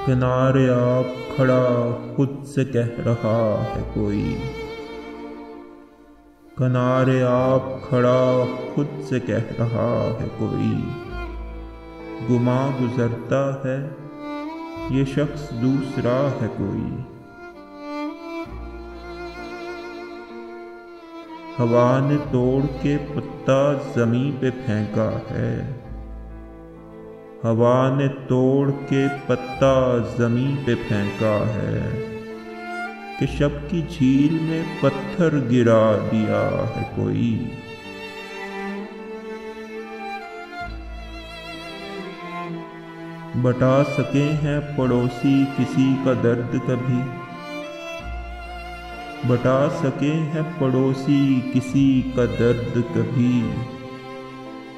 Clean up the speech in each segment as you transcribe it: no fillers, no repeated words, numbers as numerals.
کنارے آب کھڑا خود سے کہہ رہا ہے کوئی، کنارے آب کھڑا خود سے کہہ رہا ہے کوئی، گماں گزرتا ہے یہ شخص دوسرا ہے کوئی۔ ہوا نے توڑ کے پتا زمیں پہ پھینکا ہے، ہوا نے توڑ کے پتا زمیں پہ پھینکا ہے، کہ شب کی جھیل میں پتھر گرا دیا ہے کوئی۔ بتا سکے ہیں پڑوسی کسی کا درد کبھی، بتا سکے ہیں پڑوسی کسی کا درد کبھی،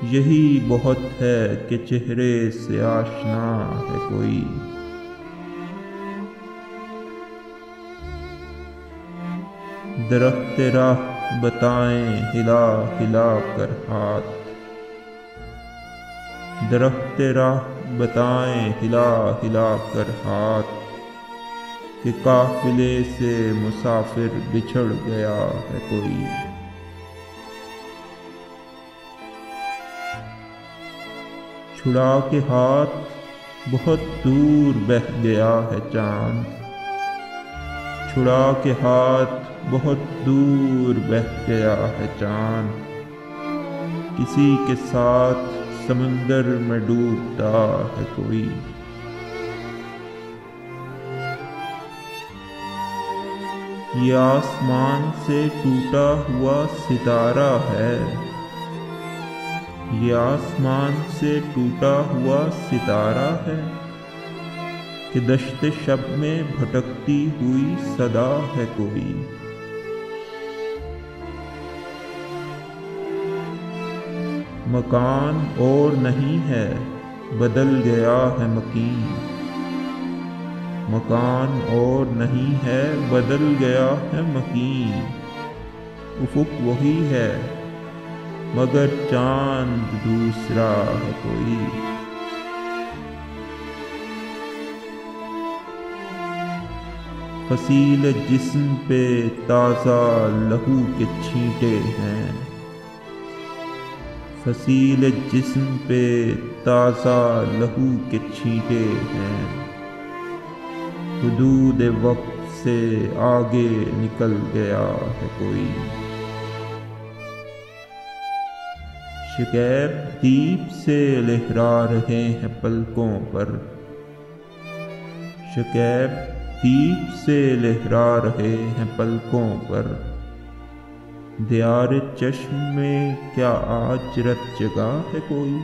یہی بہت ہے کہ چہرے سے آشنا ہے کوئی۔ درخت راہ بتائیں ہلا ہلا کر ہاتھ، درخت راہ بتائیں ہلا ہلا کر ہاتھ، کہ قافلے سے مسافر بچھڑ گیا ہے کوئی۔ چھڑا کے ہاتھ بہت دور بہہ گیا ہے چاند، چھڑا کے ہاتھ بہت دور بہہ گیا ہے چاند، کسی کے ساتھ سمندر میں ڈوبتا ہے کوئی۔ یہ آسمان سے ٹوٹا ہوا ستارہ ہے، یہ آسمان سے ٹوٹا ہوا ستارہ ہے، کہ دشت شب میں بھٹکتی ہوئی صدا ہے کوئی۔ مکان اور نہیں ہے بدل گیا ہے مکین، مکان اور نہیں ہے بدل گیا ہے مکین، افق وہی ہے مگر چاند دوسرا ہے کوئی۔ فصیل جسم پہ تازہ لہو کے چھینٹے ہیں، فصیل جسم پہ تازہ لہو کے چھینٹے ہیں، حدود وقت سے آگے نکل گیا ہے کوئی۔ شکیب دیپ سے لہرا رہے ہیں پلکوں پر، شکیب دیپ سے لہرا رہے ہیں پلکوں پر، دیار چشم میں کیا آج رت جگا ہے کوئی۔